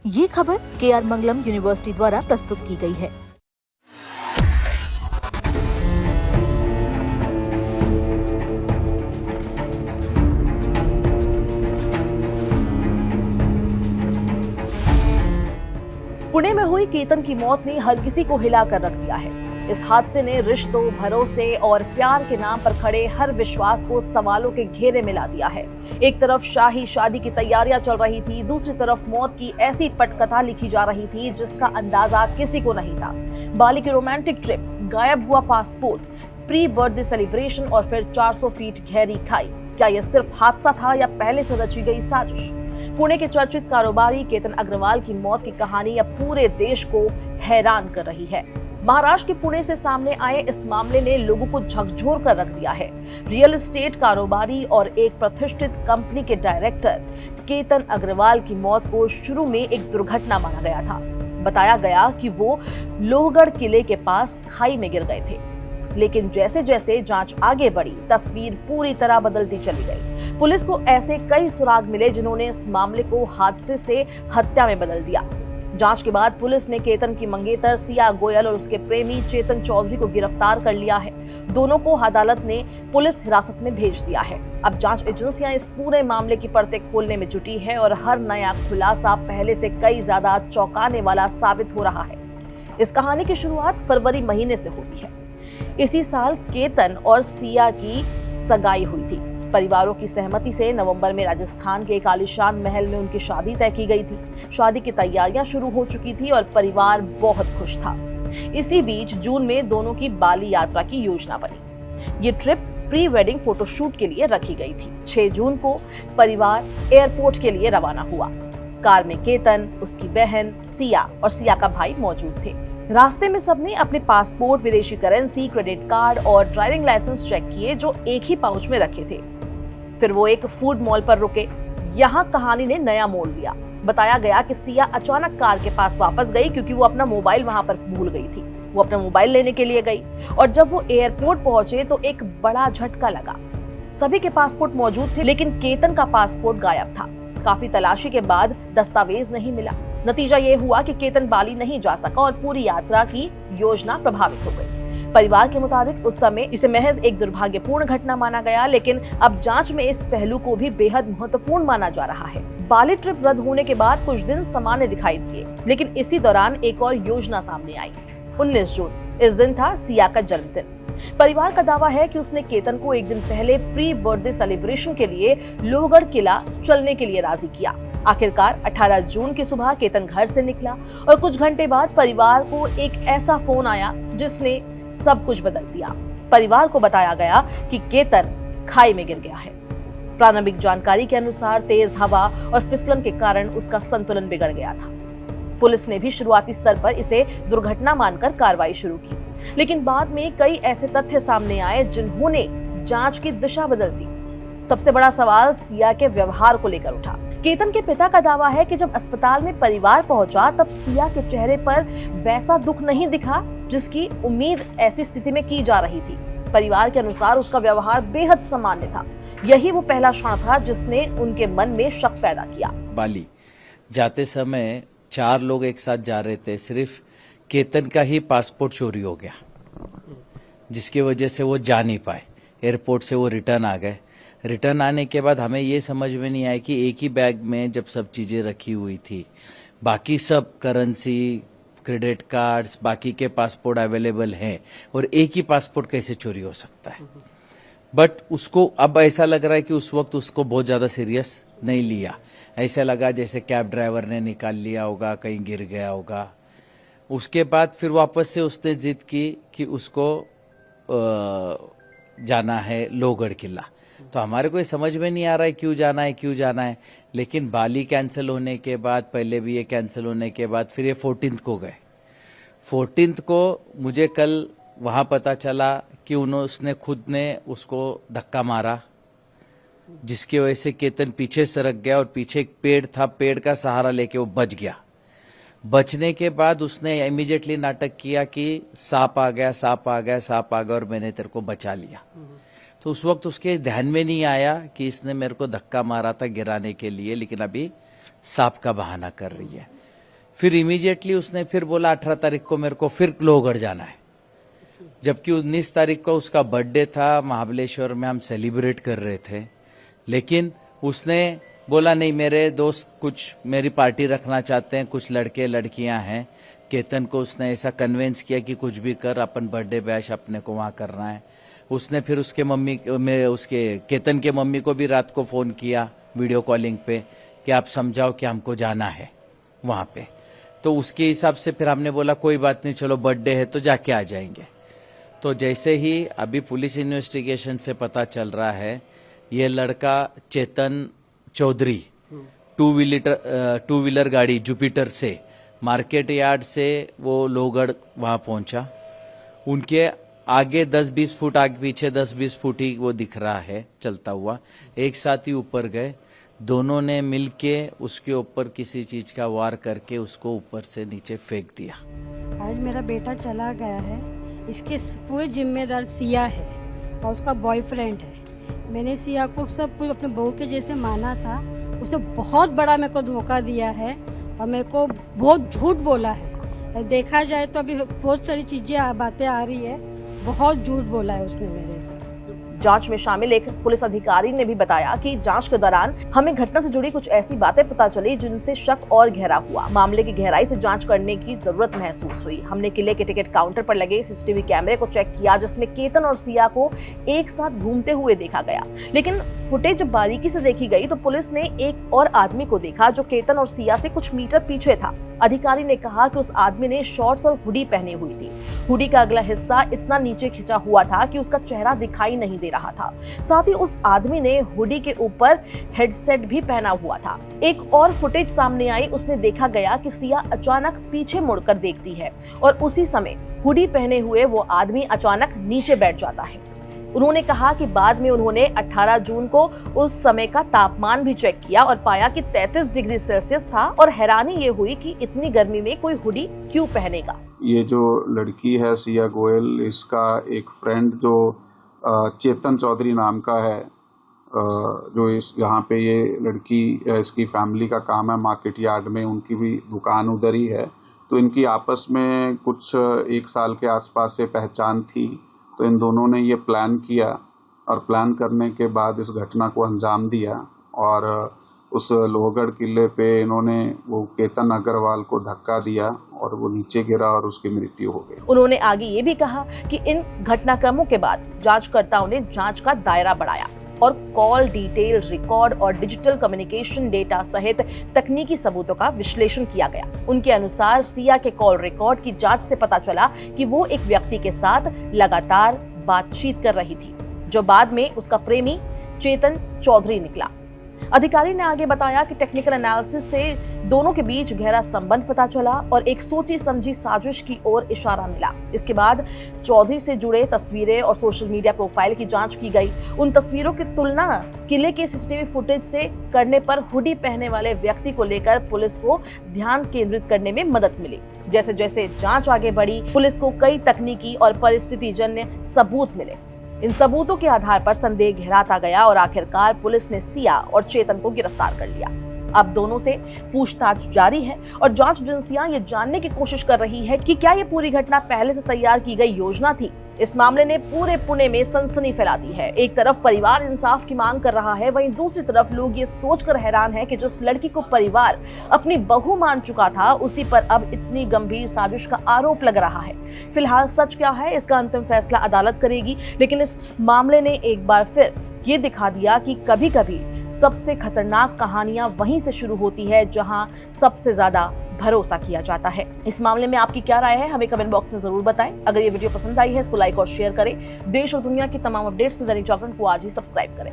ये खबर KR मंगलम university द्वारा प्रस्तुत की गई है। पुणे में हुई केतन की मौत ने हर किसी को हिला कर रख दिया है। इस हादसे ने रिश्तों, भरोसे और प्यार के नाम पर खड़े हर विश्वास को सवालों के घेरे में ला दिया है। एक तरफ शाही शादी की तैयारियां चल रही थी, दूसरी तरफ मौत की ऐसी पटकथा लिखी जा रही थी जिसका अंदाजा किसी को नहीं था। बाली की रोमांटिक ट्रिप, गायब हुआ पासपोर्ट, प्री बर्थडे सेलिब्रेशन और फिर 400 फीट गहरी खाई। क्या यह सिर्फ हादसा था या पहले से रची गई साजिश? पुणे के चर्चित कारोबारी केतन अग्रवाल की मौत की कहानी अब पूरे देश को हैरान कर रही है। महाराष्ट्र के पुणे से सामने आए इस मामले ने लोगों को झकझोर कर रख दिया है। रियल एस्टेट कारोबारी और एक प्रतिष्ठित कंपनी के डायरेक्टर केतन अग्रवाल की मौत को शुरू में एक दुर्घटना माना गया था। बताया गया कि वो लोहगढ़ किले के पास खाई में गिर गए थे, लेकिन जैसे जैसे जांच आगे बढ़ी, तस्वीर पूरी तरह बदलती चली गई। पुलिस को ऐसे कई सुराग मिले जिन्होंने इस मामले को हादसे से हत्या में बदल दिया। जांच के बाद पुलिस ने केतन की मंगेतर सिया गोयल और उसके प्रेमी चेतन चौधरी को गिरफ्तार कर लिया है। दोनों को अदालत ने पुलिस हिरासत में भेज दिया है। अब जांच एजेंसियां इस पूरे मामले की परतें खोलने में जुटी है और हर नया खुलासा पहले से कई ज्यादा चौंकाने वाला साबित हो रहा है। इस कहानी की शुरुआत फरवरी महीने से होती है। इसी साल केतन और सिया की सगाई हुई थी। परिवारों की सहमति से नवंबर में राजस्थान के एक आलीशान महल में उनकी शादी तय की गई थी। शादी की तैयारियां शुरू हो चुकी थी और परिवार बहुत खुश था। इसी बीच जून में दोनों की बाली यात्रा की योजना बनी। ये ट्रिप प्री वेडिंग फोटोशूट के लिए रखी गई थी। 6 जून को परिवार एयरपोर्ट के लिए रवाना हुआ। कार में केतन, उसकी बहन सिया और सिया का भाई मौजूद थे। रास्ते में सबने अपने पासपोर्ट, विदेशी करेंसी, क्रेडिट कार्ड और ड्राइविंग लाइसेंस चेक किए, जो एक ही पाउच में रखे थे। फिर वो एक फूड मॉल पर रुके। यहाँ कहानी ने नया मोड़ लिया। बताया गया कि सिया अचानक कार के पास वापस गई क्योंकि वो अपना मोबाइल वहां पर भूल गई थी। वो अपना मोबाइल लेने के लिए गई और जब वो एयरपोर्ट पहुंचे तो एक बड़ा झटका लगा। सभी के पासपोर्ट मौजूद थे, लेकिन केतन का पासपोर्ट गायब था। काफी तलाशी के बाद दस्तावेज नहीं मिला। नतीजा ये हुआ कि केतन बाली नहीं जा सका और पूरी यात्रा की योजना प्रभावित हो गई। परिवार के मुताबिक उस समय इसे महज एक दुर्भाग्यपूर्ण घटना माना गया, लेकिन अब जांच में इस पहलू को भी बेहद महत्वपूर्ण माना जा रहा है। बाली ट्रिप रद्द होने के बाद कुछ दिन सामान्य दिखाई दिए, लेकिन इसी दौरान एक और योजना सामने आई। 19 जून, इस दिन था सिया का जन्मदिन। परिवार का दावा है कि उसने केतन को एक दिन पहले प्री बर्थडे सेलिब्रेशन के लिए लोहगढ़ किला चलने के लिए राजी किया। आखिरकार 18 जून की सुबह केतन घर से निकला और कुछ घंटे बाद परिवार को एक ऐसा फोन आया जिसने सब कुछ बदल दिया। परिवार को बताया गया कि केतन खाई में गिर गया है। प्रारंभिक जानकारी के अनुसार तेज हवा और फिसलन के कारण उसका संतुलन बिगड़ गया था। पुलिस ने भी शुरुआती स्तर पर इसे दुर्घटना मानकर कार्रवाई शुरू की, लेकिन बाद में कई ऐसे तथ्य सामने आए जिन्होंने जांच की दिशा बदल दी। सबसे बड़ा सवाल सिया के व्यवहार को लेकर उठा। केतन के पिता का दावा है कि जब अस्पताल में परिवार पहुंचा तब सिया के चेहरे पर वैसा दुख नहीं दिखा जिसकी उम्मीद ऐसी स्थिति में की जा रही थी। परिवार के अनुसार उसका व्यवहार बेहद सामान्य था। यही वो पहला क्षण था जिसने उनके मन में शक पैदा किया। बाली जाते समय 4 लोग एक साथ जा रहे थे। सिर्फ केतन का ही पासपोर्ट चोरी हो गया, जिसकी वजह से वो जा नहीं पाए। एयरपोर्ट से वो रिटर्न आ गए। रिटर्न आने के बाद हमें ये समझ में नहीं आया कि एक ही बैग में जब सब चीज़ें रखी हुई थी, बाकी सब करेंसी, क्रेडिट कार्ड्स, बाकी के पासपोर्ट अवेलेबल हैं, और एक ही पासपोर्ट कैसे चोरी हो सकता है। बट उसको अब ऐसा लग रहा है कि उस वक्त उसको बहुत ज़्यादा सीरियस नहीं लिया। ऐसा लगा जैसे कैब ड्राइवर ने निकाल लिया होगा, कहीं गिर गया होगा। उसके बाद फिर वापस से उसने जिद की कि उसको जाना है लोहगढ़ किला। तो हमारे को ये समझ में नहीं आ रहा है क्यों जाना है। लेकिन बाली कैंसिल होने के बाद, पहले भी ये कैंसिल होने के बाद, फिर ये 14th को गए। 14th को मुझे कल वहाँ पता चला कि उसने खुद ने उसको धक्का मारा, जिसकी वजह से केतन पीछे सरक गया और पीछे एक पेड़ था, पेड़ का सहारा लेके वो बच गया। बचने के बाद उसने इमीडिएटली नाटक किया कि सांप आ गया और मैंने तेरे को बचा लिया। तो उस वक्त उसके ध्यान में नहीं आया कि इसने मेरे को धक्का मारा था गिराने के लिए, लेकिन अभी सांप का बहाना कर रही है। फिर इमीडिएटली उसने फिर बोला 18 तारीख को मेरे को फिर लोहगढ़ जाना है, जबकि 19 तारीख को उसका बर्थडे था, महाबलेश्वर में हम सेलिब्रेट कर रहे थे। लेकिन उसने बोला नहीं, मेरे दोस्त कुछ मेरी पार्टी रखना चाहते हैं, कुछ लड़के लड़कियां हैं। केतन को उसने ऐसा कन्विंस किया कि कुछ भी कर, अपन बर्थडे बैश अपने को वहां करना है। उसने फिर उसके उसके केतन के मम्मी को भी रात को फोन किया वीडियो कॉलिंग पे कि आप समझाओ कि हमको जाना है वहां पे। तो उसके हिसाब से फिर हमने बोला कोई बात नहीं, चलो बर्थडे है तो जाके आ जाएंगे। तो जैसे ही अभी पुलिस इन्वेस्टिगेशन से पता चल रहा है, ये लड़का चेतन चौधरी टू व्हीलर गाड़ी जुपिटर से मार्केट यार्ड से वो लोहगढ़ वहां पहुंचा। उनके आगे 10-20 फुट, आगे पीछे 10-20 फुट ही वो दिख रहा है चलता हुआ। एक साथ ही ऊपर गए, दोनों ने मिलके उसके ऊपर किसी चीज का वार करके उसको ऊपर से नीचे फेंक दिया। आज मेरा बेटा चला गया है, इसके पूरे जिम्मेदार सिया है और उसका बॉयफ्रेंड है। मैंने सिया को सब कुछ अपने बहू के जैसे माना था, उसने बहुत बड़ा मेरे को धोखा दिया है और मेरे को बहुत झूठ बोला है। देखा जाए तो अभी बहुत सारी चीजें बातें आ रही है, बहुत झूठ बोला है उसने मेरे साथ। जांच में शामिल एक पुलिस अधिकारी ने भी बताया कि जांच के दौरान हमें घटना से जुड़ी कुछ ऐसी बातें पता चली जिनसे शक और गहरा हुआ। मामले की गहराई से जांच करने की जरूरत महसूस हुई। हमने किले के टिकट काउंटर पर लगे सीसीटीवी कैमरे को चेक किया, जिसमें केतन और सिया को एक साथ घूमते हुए देखा गया। लेकिन फुटेज जब बारीकी से देखी गई तो पुलिस ने एक और आदमी को देखा जो केतन और सिया से कुछ मीटर पीछे था। अधिकारी ने कहा कि उस आदमी ने शॉर्ट्स और हुडी पहनी हुई थी। हुडी का अगला हिस्सा इतना नीचे खिंचा हुआ था कि उसका चेहरा दिखाई नहीं दे रहा था। साथ ही उस आदमी ने हुडी के ऊपर हेडसेट भी पहना हुआ था। एक और फुटेज सामने आई, उसमें देखा गया कि सिया अचानक पीछे मुड़कर देखती है और उसी समय हुडी पहने हुए वो आदमी अचानक नीचे बैठ जाता है। उन्होंने कहा कि बाद में उन्होंने 18 जून को उस समय का तापमान भी चेक किया और पाया कि 33 डिग्री सेल्सियस था और हैरानी ये हुई कि इतनी गर्मी में कोई हुडी क्यों पहनेगा। ये जो लड़की है सिया गोयल, इसका एक फ्रेंड जो चेतन चौधरी नाम का है, जो इस यहाँ पे ये लड़की, इसकी फैमिली का काम है मार्केट यार्ड में, उनकी भी दुकान उधर ही है। तो इनकी आपस में कुछ 1 साल के आसपास से पहचान थी। तो इन दोनों ने ये प्लान किया और प्लान करने के बाद इस घटना को अंजाम दिया और उस लोहगढ़ किले पे इन्होंने वो केतन अग्रवाल को धक्का दिया और वो नीचे गिरा और उसकी मृत्यु हो गई। उन्होंने आगे ये भी कहा कि इन घटनाक्रमों के बाद जांचकर्ताओं ने जांच का दायरा बढ़ाया और कॉल डिटेल रिकॉर्ड और डिजिटल कम्युनिकेशन डेटा सहित तकनीकी सबूतों का विश्लेषण किया गया। उनके अनुसार सिया के कॉल रिकॉर्ड की जांच से पता चला कि वो एक व्यक्ति के साथ लगातार बातचीत कर रही थी, जो बाद में उसका प्रेमी चेतन चौधरी निकला। अधिकारी ने आगे बताया कि टेक्निकल एनालिसिस से दोनों के बीच गहरा संबंध पता चला और एक सोची समझी साजिश की ओर इशारा मिला। इसके बाद चौधरी से जुड़े तस्वीरें और सोशल मीडिया प्रोफाइल की जांच की गई। उन तस्वीरों की तुलना किले के सीसीटीवी फुटेज से करने पर हुडी पहनने वाले व्यक्ति को लेकर पुलिस को ध्यान केंद्रित करने में मदद मिली। जैसे जैसे जांच आगे बढ़ी, पुलिस को कई तकनीकी और परिस्थितिजन्य सबूत मिले। इन सबूतों के आधार पर संदेह गहराता गया और आखिरकार पुलिस ने सिया और चेतन को गिरफ्तार कर लिया। अब दोनों से पूछताछ जारी है और जांच एजेंसियां ये जानने की कोशिश कर रही है कि क्या ये पूरी घटना पहले से तैयार की गई योजना थी। इस मामले ने पूरे पुणे में सनसनी फैला दी है। एक तरफ परिवार इंसाफ की मांग कर रहा है, वहीं दूसरी तरफ लोग ये सोचकर हैरान हैं कि जिस लड़की को परिवार अपनी बहू मान चुका था, उसी पर अब इतनी गंभीर साजिश का आरोप लग रहा है। फिलहाल सच क्या है, इसका अंतिम फैसला अदालत करेगी, लेकिन इस मामले ने एक बार फिर ये दिखा दिया कि कभी कभी सबसे खतरनाक कहानियां वहीं से शुरू होती है जहां सबसे ज्यादा भरोसा किया जाता है। इस मामले में आपकी क्या राय है, हमें कमेंट बॉक्स में जरूर बताएं। अगर ये वीडियो पसंद आई है, इसको लाइक और शेयर करें। देश और दुनिया की तमाम अपडेट्स के दैनिक जागरण को आज ही सब्सक्राइब करें।